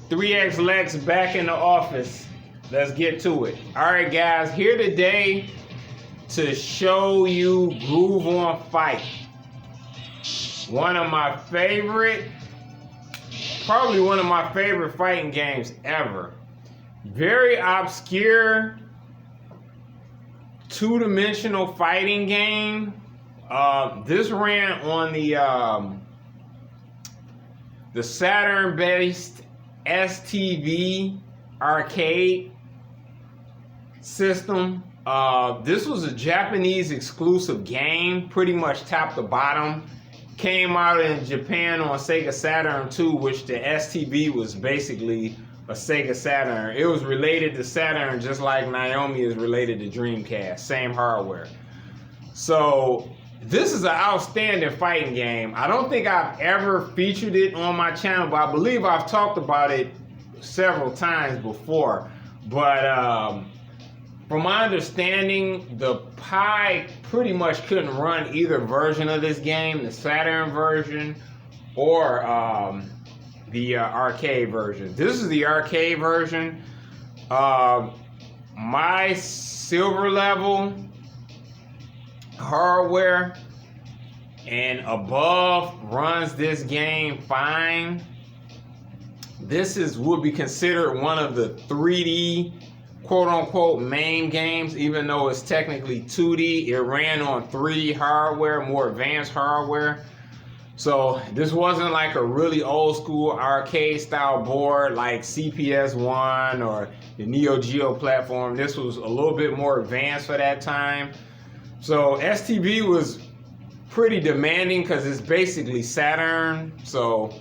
3X Lex back in the office. Let's get to it. Alright guys, here today to show you Groove on Fight. One of my favorite, probably one of my favorite fighting games ever. Very obscure, two-dimensional fighting game. This ran on the Saturn-based STV arcade system. This was a Japanese exclusive game, pretty much top to bottom. Came out in Japan on Sega Saturn II, which the STV was basically a Sega Saturn. It was related to Saturn just like Naomi is related to Dreamcast, same hardware. So this is an outstanding fighting game. I don't think I've ever featured it on my channel, but I believe I've talked about it several times before. But from my understanding, the Pi pretty much couldn't run either version of this game, the Saturn version or the arcade version. This is the arcade version. My silver level hardware and above runs this game fine. This would be considered one of the 3D quote-unquote main games, even though it's technically 2D. It ran on 3D hardware, more advanced hardware. So this wasn't like a really old school arcade style board like CPS-1 or the Neo Geo platform. This was a little bit more advanced for that time. So STV was pretty demanding because it's basically Saturn. So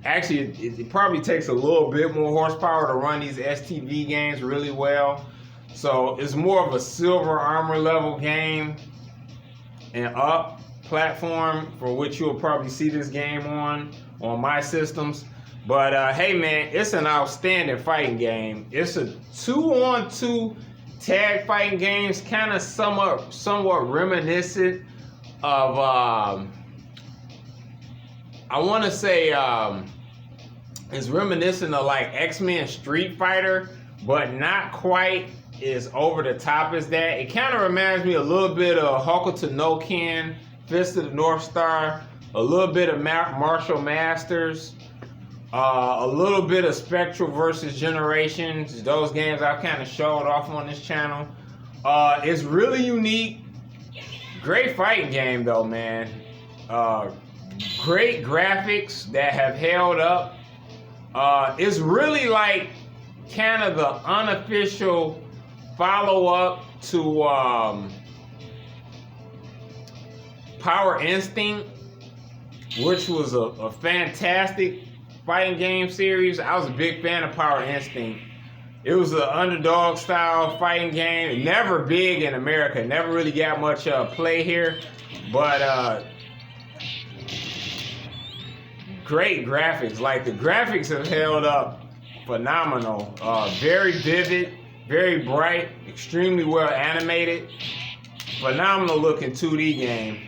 actually, it probably takes a little bit more horsepower to run these STV games really well. So it's more of a silver armor level game and up platform for which you'll probably see this game on my systems. But hey man, it's an outstanding fighting game. It's a 2-on-2 tag fighting games, kind of somewhat reminiscent of I want to say it's reminiscent of like X-Men Street Fighter, but not quite as over the top as that. It kind of reminds me a little bit of Hokuto no Ken, Fist of the North Star, a little bit of Martial Masters, a little bit of Spectral versus Generations. Those games I've kind of showed off on this channel. It's really unique. Great fighting game though, man. Great graphics that have held up. It's really like kind of the unofficial follow-up to Power Instinct, which was a fantastic fighting game series. I was a big fan of Power Instinct. It was an underdog style fighting game. Never big in America. Never really got much play here. But great graphics. Like the graphics have held up phenomenal. Very vivid, very bright, extremely well animated. Phenomenal looking 2D game.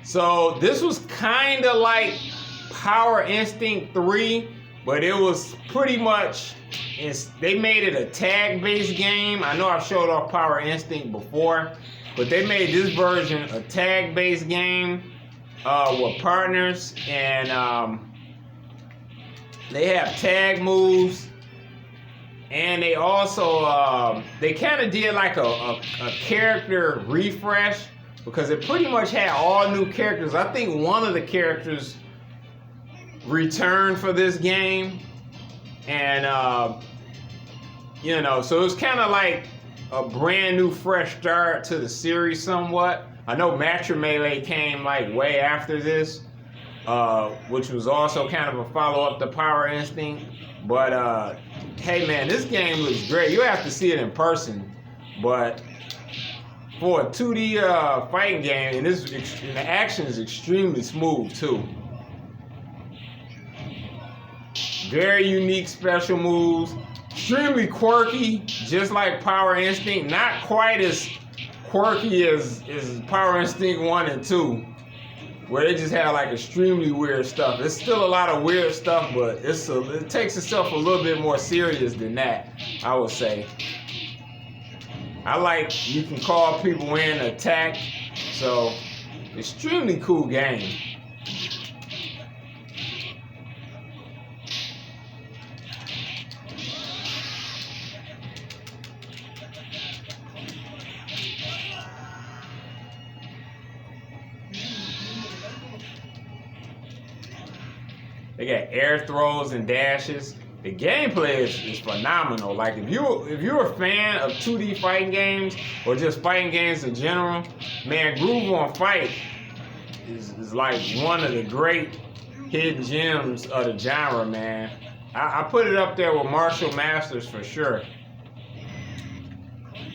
So this was kind of like Power Instinct 3, but it was pretty much, they made it a tag-based game. I know I've showed off Power Instinct before, but they made this version a tag-based game with partners, and they have tag moves, and they also, they kind of did like a character refresh, because it pretty much had all new characters. I think one of the characters returned for this game. And, you know, so it was kind of like a brand new fresh start to the series somewhat. I know Matcher Melee came like way after this, which was also kind of a follow-up to Power Instinct. But, hey man, this game looks great. You have to see it in person. But for a 2D fighting game, and the action is extremely smooth too. Very unique special moves. Extremely quirky, just like Power Instinct. Not quite as quirky as Power Instinct 1 and 2, where they just have like extremely weird stuff. It's still a lot of weird stuff, but it takes itself a little bit more serious than that, I would say. I like you can call people in, attack. So, extremely cool game. They got air throws and dashes. The gameplay is phenomenal. Like if you're a fan of 2D fighting games or just fighting games in general, man, Groove on Fight is like one of the great hidden gems of the genre, man. I put it up there with Martial Masters for sure.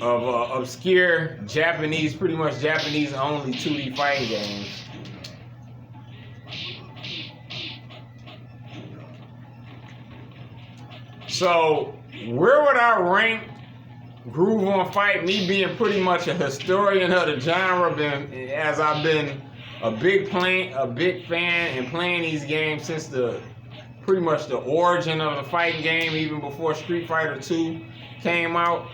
Of obscure Japanese, pretty much Japanese only 2D fighting games. So, where would I rank Groove on Fight? Me being pretty much a historian of the genre, as I've been a big fan and playing these games since pretty much the origin of the fighting game, even before Street Fighter 2 came out.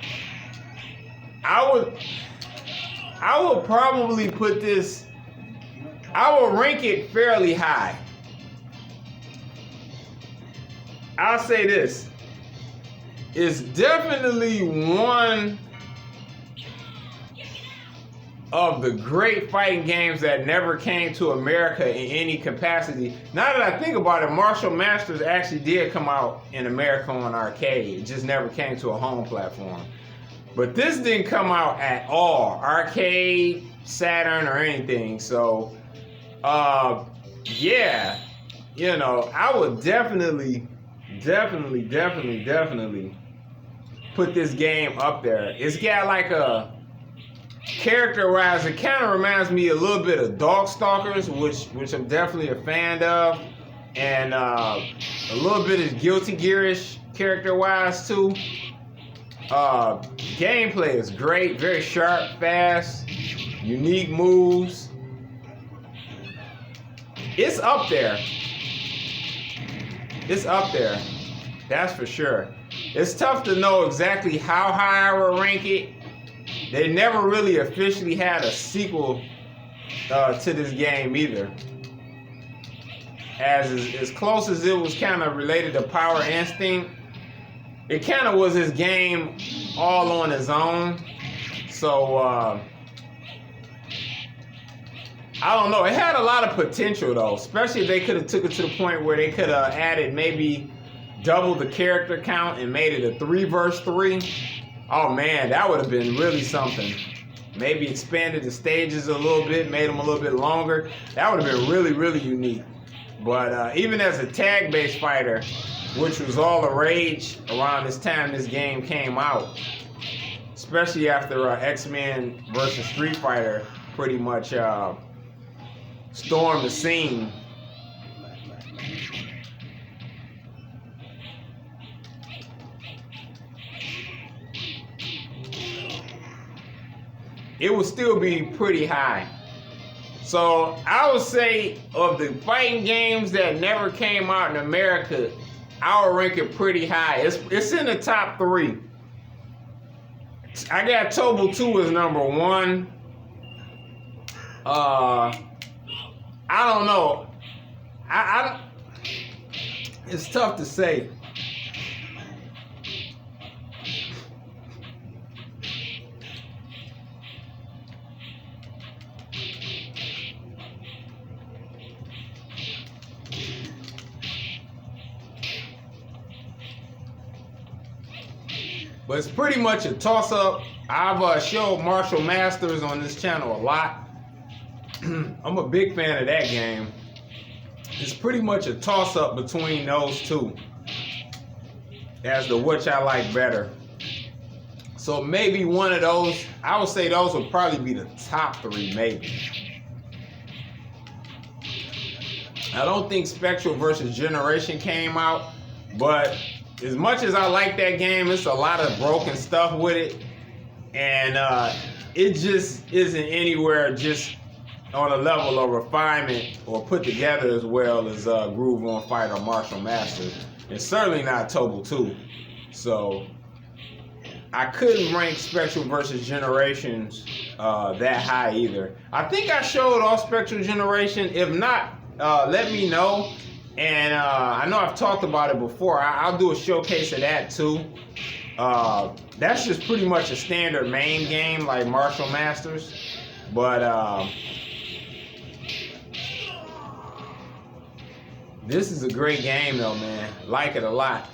I would probably put this. I would rank it fairly high. I'll say this. It's definitely one of the great fighting games that never came to America in any capacity. Now that I think about it, Martial Masters actually did come out in America on arcade. It just never came to a home platform. But this didn't come out at all, arcade, Saturn, or anything. So, yeah, you know, I would definitely put this game up there. It's got like a character-wise, it kind of reminds me a little bit of Darkstalkers, which I'm definitely a fan of, and a little bit of Guilty Gear-ish character-wise too. Gameplay is great, very sharp, fast, unique moves. It's up there. It's up there. That's for sure. It's tough to know exactly how high I would rank it. They never really officially had a sequel to this game either. As close as it was kind of related to Power Instinct, it kind of was his game all on his own. So, I don't know. It had a lot of potential though, especially if they could have took it to the point where they could have added maybe double the character count and made it a 3 versus 3. Oh man, that would have been really something. Maybe expanded the stages a little bit, made them a little bit longer. That would have been really, really unique. But even as a tag-based fighter, which was all the rage around this time this game came out, especially after X-Men versus Street Fighter pretty much stormed the scene. It would still be pretty high. So I would say of the fighting games that never came out in America, I would rank it pretty high. It's in the top 3. I got Tobu 2 as number 1. I don't know. It's tough to say. But it's pretty much a toss-up. I've showed Martial Masters on this channel a lot. I'm a big fan of that game. It's pretty much a toss-up between those two as to which I like better. So maybe one of those, I would say those would probably be the top 3, maybe. I don't think Spectral versus Generation came out, But as much as I like that game, it's a lot of broken stuff with it. And it just isn't anywhere just on a level of refinement or put together as well as Groove on Fight or Martial Masters. And certainly not Tobal 2. So I couldn't rank Spectral versus Generations that high either. I think I showed all Spectral Generation. If not, let me know. And I know I've talked about it before. I'll do a showcase of that too. That's just pretty much a standard main game like Martial Masters. But this is a great game though, man. Like it a lot.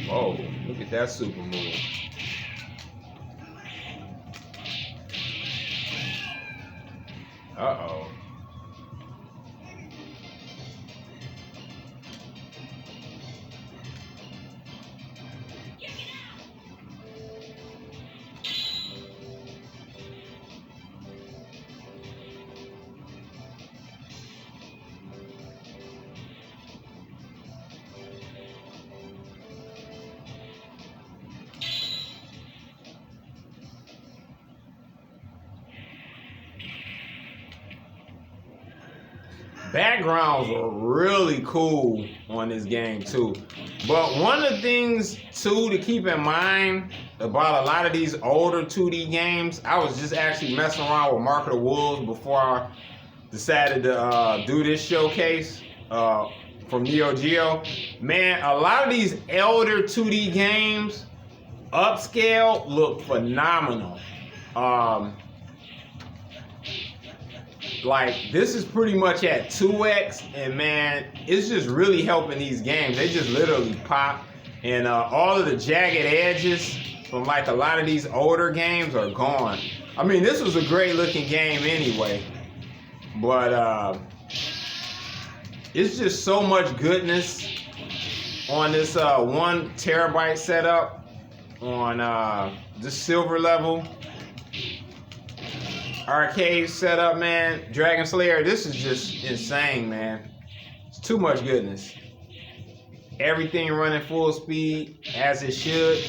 Whoa, look at that super move. Uh-oh. Backgrounds are really cool on this game too. But one of the things too to keep in mind about a lot of these older 2D games, I was just actually messing around with Mark of the Wolves before I decided to do this showcase from Neo Geo. Man, a lot of these elder 2D games, upscale, look phenomenal. Like, this is pretty much at 2x, and man, it's just really helping these games. They just literally pop, and all of the jagged edges from like a lot of these older games are gone. I mean, this was a great looking game anyway, but it's just so much goodness on this 1 terabyte setup on this silver level arcade setup, man. Dragon Slayer, this is just insane, man. It's too much goodness. Everything running full speed as it should.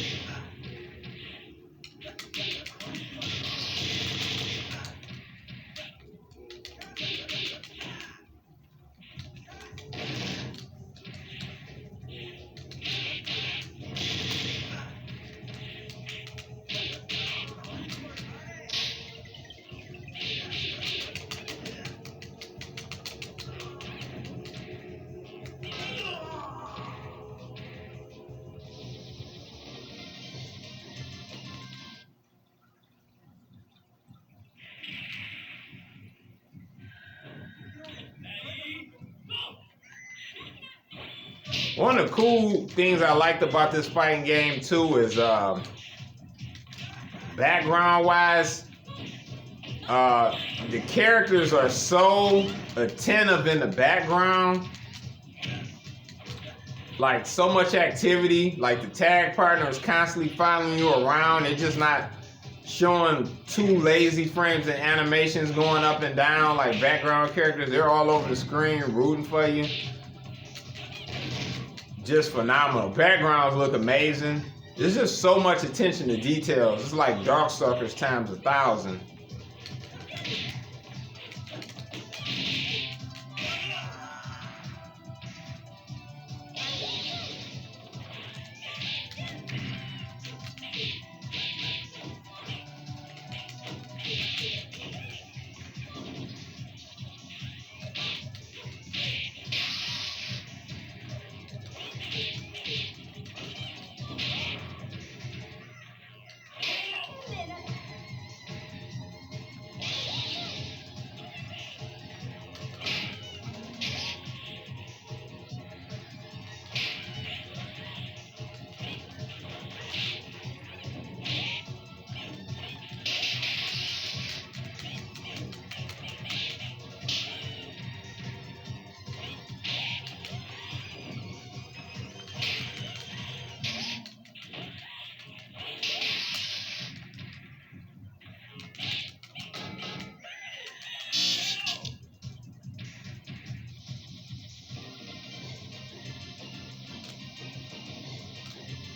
One of the cool things I liked about this fighting game too is background wise, the characters are so attentive in the background. Like, so much activity. Like, the tag partner is constantly following you around. They're just not showing two lazy frames and animations going up and down like background characters. They're all over the screen rooting for you. Just phenomenal. Backgrounds look amazing. There's just so much attention to details. It's like Darkstalkers times 1,000.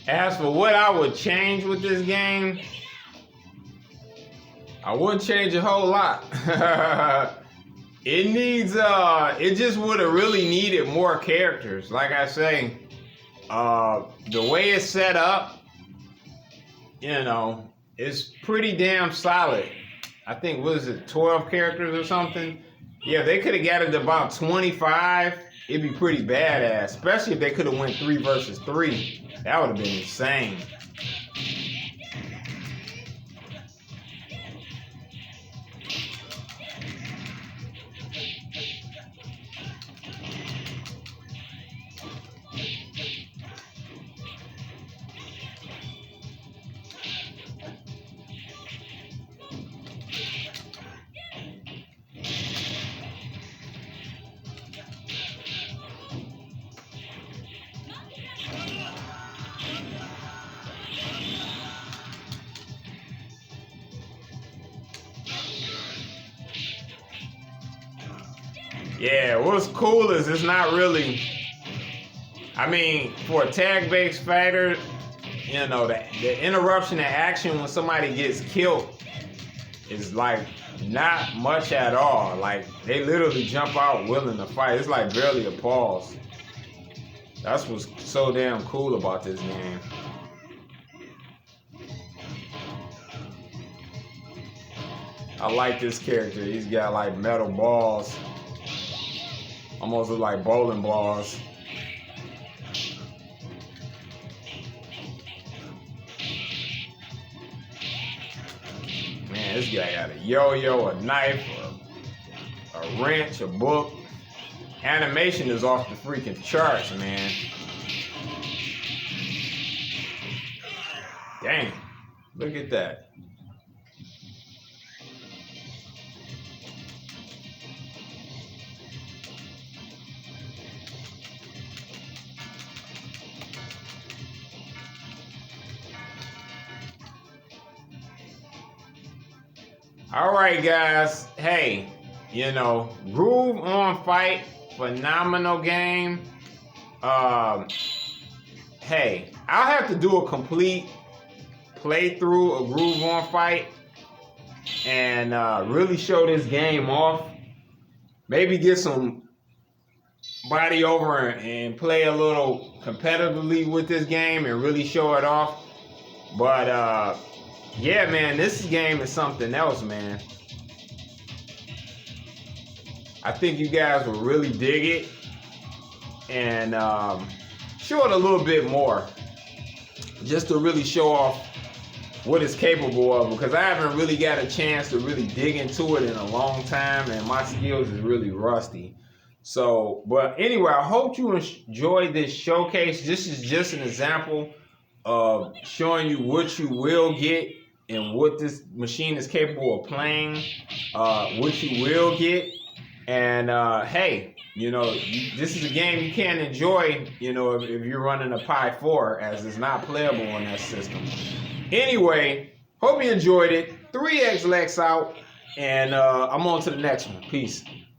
As for what I would change with this game, I wouldn't change a whole lot. It needs, it just would have really needed more characters. Like I say, the way it's set up, you know, it's pretty damn solid. I think, what is it, 12 characters or something? Yeah, they could have gathered about 25. It'd be pretty badass, especially if they could have went 3 versus 3. That would have been insane. Yeah, what's cool is it's not really, I mean, for a tag-based fighter, you know, the interruption of action when somebody gets killed is like not much at all. Like, they literally jump out willing to fight. It's like barely a pause. That's what's so damn cool about this game. I like this character. He's got like metal balls. Almost look like bowling balls. Man, this guy got a yo-yo, a knife, a wrench, a book. Animation is off the freaking charts, man. Dang, look at that. All right, guys. Hey, you know, Groove on Fight, phenomenal game. Hey, I'll have to do a complete playthrough of Groove on Fight and really show this game off. Maybe get some body over and play a little competitively with this game and really show it off. But yeah, man, this game is something else, man. I think you guys will really dig it and show it a little bit more, just to really show off what it's capable of, because I haven't really got a chance to really dig into it in a long time, and my skills is really rusty. So, but anyway, I hope you enjoyed this showcase. This is just an example of showing you what you will get and what this machine is capable of playing, what you will get. And hey, you know, this is a game you can enjoy, you know, if you're running a Pi 4, as it's not playable on that system. Anyway, hope you enjoyed it. 3X Lex out, and I'm on to the next one. Peace.